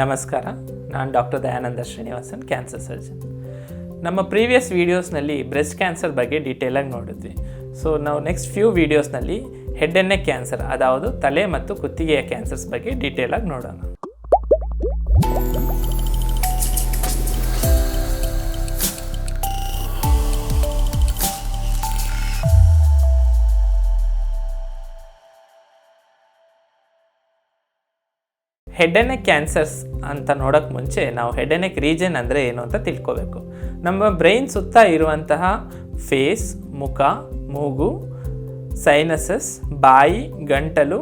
ನಮಸ್ಕಾರ, ನಾನು doctor Dayananda Srinivasan, cancer surgeon. ನಮ್ಮ ಪ್ರೀವಿಯಸ್ ವೀಡಿಯೋಸ್ನಲ್ಲಿ ಬ್ರೆಸ್ಟ್ ಕ್ಯಾನ್ಸರ್ ಬಗ್ಗೆ ಡೀಟೇಲಾಗಿ ನೋಡಿದ್ವಿ. ಸೊ ನಾವು ನೆಕ್ಸ್ಟ್ ಫ್ಯೂ ವೀಡಿಯೋಸ್ನಲ್ಲಿ ಹೆಡ್ ಆ್ಯಂಡ್ ನೆಕ್ ಕ್ಯಾನ್ಸರ್, ಅದಾವುದು ತಲೆ ಮತ್ತು ಕುತ್ತಿಗೆಯ ಕ್ಯಾನ್ಸರ್ಸ್ ಬಗ್ಗೆ ಡೀಟೇಲಾಗಿ ನೋಡೋಣ. ಹೆಡ್ ಆ್ಯಂಡ್ ನೆಕ್ ಕ್ಯಾನ್ಸರ್ಸ್ ಅಂತ ನೋಡೋಕ್ಕೆ ಮುಂಚೆ ನಾವು ಹೆಡ್ ಆ್ಯಂಡ್ ನೆಕ್ ರೀಜನ್ ಅಂದರೆ ಏನು ಅಂತ ತಿಳ್ಕೋಬೇಕು. ನಮ್ಮ ಬ್ರೈನ್ ಸುತ್ತ ಇರುವಂತಹ ಫೇಸ್, ಮುಖ, ಮೂಗು, ಸೈನಸಸ್, ಬಾಯಿ, ಗಂಟಲು,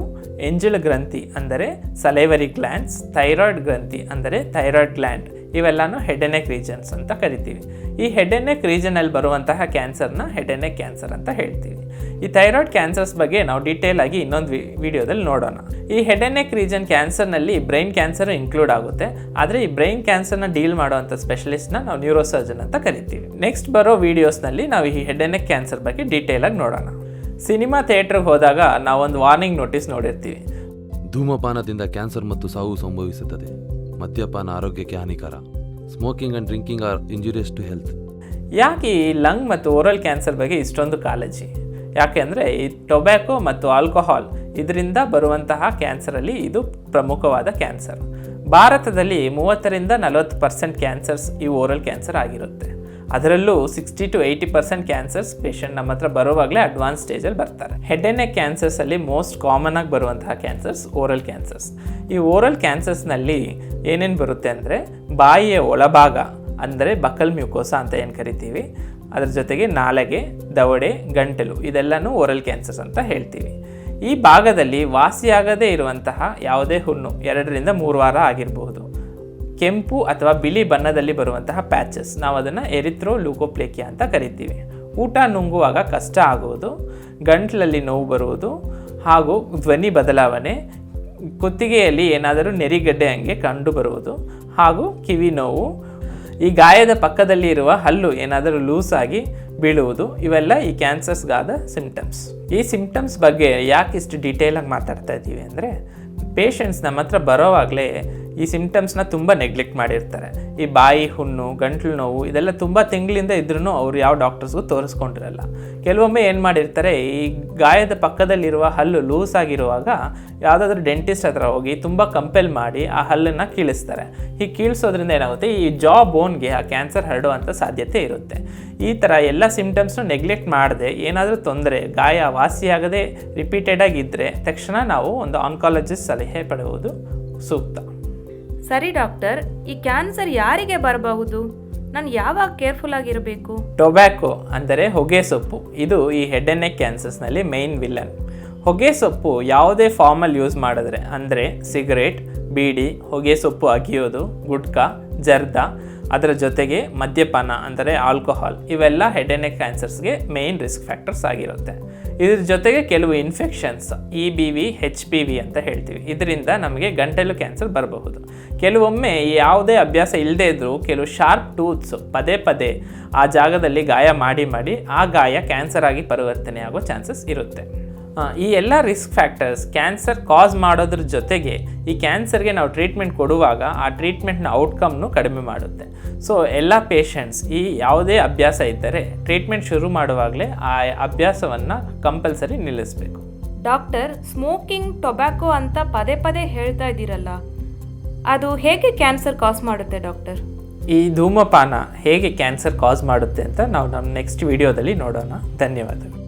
ಎಂಜಲು ಗ್ರಂಥಿ ಅಂದರೆ ಸಲೈವರಿ ಗ್ಲ್ಯಾಂಡ್ಸ್, ಥೈರಾಯ್ಡ್ ಗ್ರಂಥಿ ಅಂದರೆ ಥೈರಾಯ್ಡ್ ಗ್ಲ್ಯಾಂಡ್, ಇವೆಲ್ಲನೂ ಹೆಡ್ ಆ್ಯಂಡ್ ನೆಕ್ ರೀಜನ್ಸ್ ಅಂತ ಕರಿತೀವಿ. ಈ ಹೆಡ್ ಆ್ಯಂಡ್ ನೆಕ್ ರೀಜನಲ್ಲಿ ಬರುವಂತಹ ಕ್ಯಾನ್ಸರ್ನ ಹೆಡ್ ಆ್ಯಂಡ್ ನೆಕ್ ಕ್ಯಾನ್ಸರ್ ಅಂತ ಹೇಳ್ತೀವಿ. ಈ ಥೈರಾಯ್ಡ್ ಕ್ಯಾನ್ಸರ್ಸ್ ಬಗ್ಗೆ ನಾವು ಡೀಟೇಲ್ ಆಗಿ ಇನ್ನೊಂದು ವಿಡಿಯೋದಲ್ಲಿ ನೋಡೋಣ. ಈ ಹೆಡ್ ಆ್ಯಂಡ್ ನೆಕ್ ರೀಜನ್ ಕ್ಯಾನ್ಸರ್ನಲ್ಲಿ ಬ್ರೈನ್ ಕ್ಯಾನ್ಸರ್ ಇನ್ಕ್ಲೂಡ್ ಆಗುತ್ತೆ. ಆದರೆ ಈ ಬ್ರೈನ್ ಕ್ಯಾನ್ಸರ್ನ ಡೀಲ್ ಮಾಡುವಂಥ ಸ್ಪೆಷಲಿಸ್ಟ್ನ ನಾವು ನ್ಯೂರೋಸರ್ಜನ್ ಅಂತ ಕರಿತೀವಿ. ನೆಕ್ಸ್ಟ್ ಬರೋ ವೀಡಿಯೋಸ್ನಲ್ಲಿ ನಾವು ಈ ಹೆಡ್ ಆ್ಯಂಡ್ ನೆಕ್ ಕ್ಯಾನ್ಸರ್ ಬಗ್ಗೆ ಡೀಟೇಲಾಗಿ ನೋಡೋಣ. ಸಿನಿಮಾ ಥಿಯೇಟ್ರಿಗೆ ಹೋದಾಗ ನಾವೊಂದು ವಾರ್ನಿಂಗ್ ನೋಟಿಸ್ ನೋಡಿರ್ತೀವಿ. ಧೂಮಪಾನದಿಂದ ಕ್ಯಾನ್ಸರ್ ಮತ್ತು ಸಾವು ಸಂಭವಿಸುತ್ತದೆ. ಮದ್ಯಪಾನ ಆರೋಗ್ಯಕ್ಕೆ ಹಾನಿಕರ. Smoking and drinking are injurious to health. ಯಾಕೆ ಈ ಲಂಗ್ ಮತ್ತು ಓರಲ್ ಕ್ಯಾನ್ಸರ್ ಬಗ್ಗೆ ಇಷ್ಟೊಂದು ಕಾಳಜಿ? ಯಾಕೆ ಅಂದರೆ ಈ ಟೊಬ್ಯಾಕೊ ಮತ್ತು ಆಲ್ಕೋಹಾಲ್ ಇದರಿಂದ ಬರುವಂತಹ ಕ್ಯಾನ್ಸರಲ್ಲಿ ಇದು ಪ್ರಮುಖವಾದ ಕ್ಯಾನ್ಸರ್. ಭಾರತದಲ್ಲಿ 30-40% ಕ್ಯಾನ್ಸರ್ಸ್ ಈ ಓರಲ್ ಕ್ಯಾನ್ಸರ್ ಆಗಿರುತ್ತೆ. ಅದರಲ್ಲೂ 60-80% ಕ್ಯಾನ್ಸರ್ಸ್ ಪೇಷಂಟ್ ನಮ್ಮ ಹತ್ರ ಬರುವಾಗಲೇ ಅಡ್ವಾನ್ಸ್ ಸ್ಟೇಜಲ್ಲಿ ಬರ್ತಾರೆ. ಹೆಡ್ ಆ್ಯಂಡ್ ನೆಕ್ ಕ್ಯಾನ್ಸರ್ಸಲ್ಲಿ ಮೋಸ್ಟ್ ಕಾಮನ್ ಆಗಿ ಬರುವಂತಹ ಕ್ಯಾನ್ಸರ್ಸ್ ಓರಲ್ ಕ್ಯಾನ್ಸರ್ಸ್. ಈ ಓರಲ್ ಕ್ಯಾನ್ಸರ್ಸ್ನಲ್ಲಿ ಏನೇನು ಬರುತ್ತೆ ಅಂದರೆ ಬಾಯಿಯ ಒಳಭಾಗ ಅಂದರೆ ಬಕಲ್ ಮ್ಯೂಕೋಸಾ ಅಂತ ಏನು ಕರಿತೀವಿ, ಅದರ ಜೊತೆಗೆ ನಾಲಗೆ, ದವಡೆ, ಗಂಟಲು, ಇದೆಲ್ಲನೂ ಓರಲ್ ಕ್ಯಾನ್ಸರ್ಸ್ ಅಂತ ಹೇಳ್ತೀವಿ. ಈ ಭಾಗದಲ್ಲಿ ವಾಸಿಯಾಗದೇ ಇರುವಂತಹ ಯಾವುದೇ ಹುಣ್ಣು 2-3 ವಾರ ಆಗಿರಬಹುದು. ಕೆಂಪು ಅಥವಾ ಬಿಳಿ ಬಣ್ಣದಲ್ಲಿ ಬರುವಂತಹ ಪ್ಯಾಚಸ್, ನಾವು ಅದನ್ನು ಎರಿಥ್ರೋಲ್ಯೂಕೋಪ್ಲೇಕಿಯಾ ಅಂತ ಕರಿತೀವಿ. ಊಟ ನುಂಗುವಾಗ ಕಷ್ಟ ಆಗುವುದು, ಗಂಟಲಲ್ಲಿ ನೋವು ಬರುವುದು, ಹಾಗೂ ಧ್ವನಿ ಬದಲಾವಣೆ, ಕುತ್ತಿಗೆಯಲ್ಲಿ ಏನಾದರೂ ನೆರಿಗಡ್ಡೆ ಹಂಗೆ ಕಂಡು ಬರುವುದು, ಹಾಗೂ ಕಿವಿ ನೋವು, ಈ ಗಾಯದ ಪಕ್ಕದಲ್ಲಿ ಇರುವ ಹಲ್ಲು ಏನಾದರೂ ಲೂಸ್ ಆಗಿ ಬೀಳುವುದು, ಇವೆಲ್ಲ ಈ ಕ್ಯಾನ್ಸರ್ಸ್ಗಾದ ಸಿಂಪ್ಟಮ್ಸ್. ಈ ಸಿಂಪ್ಟಮ್ಸ್ ಬಗ್ಗೆ ಯಾಕೆ ಇಷ್ಟು ಡೀಟೇಲಾಗಿ ಮಾತಾಡ್ತಾ ಇದ್ದೀವಿ ಅಂದರೆ, ಪೇಷಂಟ್ಸ್ ನಮ್ಮ ಹತ್ರ ಬರೋವಾಗಲೇ ಈ ಸಿಂಪ್ಟಮ್ಸ್ನ ತುಂಬ ನೆಗ್ಲೆಕ್ಟ್ ಮಾಡಿರ್ತಾರೆ. ಈ ಬಾಯಿ ಹುಣ್ಣು, ಗಂಟ್ಲು ನೋವು ಇದೆಲ್ಲ ತುಂಬ ತಿಂಗಳಿಂದ ಇದ್ರೂ ಅವ್ರು ಯಾವ ಡಾಕ್ಟರ್ಸ್ಗೂ ತೋರಿಸ್ಕೊಂಡಿರಲ್ಲ. ಕೆಲವೊಮ್ಮೆ ಏನು ಮಾಡಿರ್ತಾರೆ, ಈ ಗಾಯದ ಪಕ್ಕದಲ್ಲಿರುವ ಹಲ್ಲು ಲೂಸ್ ಆಗಿರುವಾಗ ಯಾವುದಾದ್ರೂ ಡೆಂಟಿಸ್ಟ್ ಹತ್ರ ಹೋಗಿ ತುಂಬ ಕಂಪೆಲ್ ಮಾಡಿ ಆ ಹಲ್ಲನ್ನು ಕೀಳಿಸ್ತಾರೆ. ಹೀಗೆ ಕೀಳಿಸೋದ್ರಿಂದ ಏನಾಗುತ್ತೆ, ಈ ಜಾ ಬೋನ್ಗೆ ಆ ಕ್ಯಾನ್ಸರ್ ಹರಡುವಂಥ ಸಾಧ್ಯತೆ ಇರುತ್ತೆ. ಈ ಥರ ಎಲ್ಲ ಸಿಂಪ್ಟಮ್ಸ್ನ ನೆಗ್ಲೆಕ್ಟ್ ಮಾಡದೆ ಏನಾದರೂ ತೊಂದರೆ, ಗಾಯ ವಾಸಿಯಾಗದೆ ರಿಪೀಟೆಡ್ ಆಗಿದ್ದರೆ ತಕ್ಷಣ ನಾವು ಒಂದು ಆನ್ಕಾಲಜಿಸ್ಟ್ ಸಲಹೆ ಪಡೆಯುವುದು ಸೂಕ್ತ. ಸರಿ ಡಾಕ್ಟರ್, ಈ ಕ್ಯಾನ್ಸರ್ ಯಾರಿಗೆ ಬರಬಹುದು? ನಾನು ಯಾವಾಗ ಕೇರ್ಫುಲ್ ಆಗಿರಬೇಕು? ಟೊಬ್ಯಾಕೊ ಅಂದರೆ ಹೊಗೆ ಸೊಪ್ಪು, ಇದು ಈ ಹೆಡ್ ಆ್ಯಂಡ್ ನೆಕ್ ಕ್ಯಾನ್ಸರ್ಸ್ನಲ್ಲಿ ಮೇನ್ ವಿಲನ್. ಹೊಗೆ ಸೊಪ್ಪು ಯಾವುದೇ ಫಾರ್ಮಲ್ಲಿ ಯೂಸ್ ಮಾಡಿದ್ರೆ ಅಂದರೆ ಸಿಗರೇಟ್, ಬೀಡಿ, ಹೊಗೆ ಸೊಪ್ಪು ಅಗಿಯೋದು, ಗುಟ್ಕಾ, ಜರ್ದ, ಅದರ ಜೊತೆಗೆ ಮದ್ಯಪಾನ ಅಂದರೆ ಆಲ್ಕೋಹಾಲ್, ಇವೆಲ್ಲ ಹೆಡ್ ಆ್ಯಂಡ್ ನೆಕ್ ಕ್ಯಾನ್ಸರ್ಸ್ಗೆ ಮೇನ್ ರಿಸ್ಕ್ ಫ್ಯಾಕ್ಟರ್ಸ್ ಆಗಿರುತ್ತೆ. ಇದ್ರ ಜೊತೆಗೆ ಕೆಲವು ಇನ್ಫೆಕ್ಷನ್ಸ್, EBV, HPV ಅಂತ ಹೇಳ್ತೀವಿ, ಇದರಿಂದ ನಮಗೆ ಗಂಟಲು ಕ್ಯಾನ್ಸರ್ ಬರಬಹುದು. ಕೆಲವೊಮ್ಮೆ ಯಾವುದೇ ಅಭ್ಯಾಸ ಇಲ್ಲದೇ ಇದ್ದರೂ ಕೆಲವು ಶಾರ್ಪ್ ಟೂತ್ಸ್ ಪದೇ ಪದೇ ಆ ಜಾಗದಲ್ಲಿ ಗಾಯ ಮಾಡಿ ಆ ಗಾಯ ಕ್ಯಾನ್ಸರ್ ಆಗಿ ಪರಿವರ್ತನೆ ಆಗೋ ಚಾನ್ಸಸ್ ಇರುತ್ತೆ. ಈ ಎಲ್ಲ ರಿಸ್ಕ್ ಫ್ಯಾಕ್ಟರ್ಸ್ ಕ್ಯಾನ್ಸರ್ ಕಾಸ್ ಮಾಡೋದ್ರ ಜೊತೆಗೆ ಈ ಕ್ಯಾನ್ಸರ್ಗೆ ನಾವು ಟ್ರೀಟ್ಮೆಂಟ್ ಕೊಡುವಾಗ ಆ ಟ್ರೀಟ್ಮೆಂಟ್ನ ಔಟ್ಕಮ್ನು ಕಡಿಮೆ ಮಾಡುತ್ತೆ. ಸೊ ಎಲ್ಲ ಪೇಷಂಟ್ಸ್ ಈ ಯಾವುದೇ ಅಭ್ಯಾಸ ಇದ್ದರೆ ಟ್ರೀಟ್ಮೆಂಟ್ ಶುರು ಮಾಡುವಾಗಲೇ ಆ ಅಭ್ಯಾಸವನ್ನು ಕಂಪಲ್ಸರಿ ನಿಲ್ಲಿಸಬೇಕು. ಡಾಕ್ಟರ್, ಸ್ಮೋಕಿಂಗ್, ಟೊಬ್ಯಾಕೊ ಅಂತ ಪದೇ ಪದೇ ಹೇಳ್ತಾ ಇದ್ದೀರಲ್ಲ, ಅದು ಹೇಗೆ ಕ್ಯಾನ್ಸರ್ ಕಾಸ್ ಮಾಡುತ್ತೆ ಡಾಕ್ಟರ್? ಈ ಧೂಮಪಾನ ಹೇಗೆ ಕ್ಯಾನ್ಸರ್ ಕಾಸ್ ಮಾಡುತ್ತೆ ಅಂತ ನಾವು ನಮ್ಮ ನೆಕ್ಸ್ಟ್ ವಿಡಿಯೋದಲ್ಲಿ ನೋಡೋಣ. ಧನ್ಯವಾದಗಳು.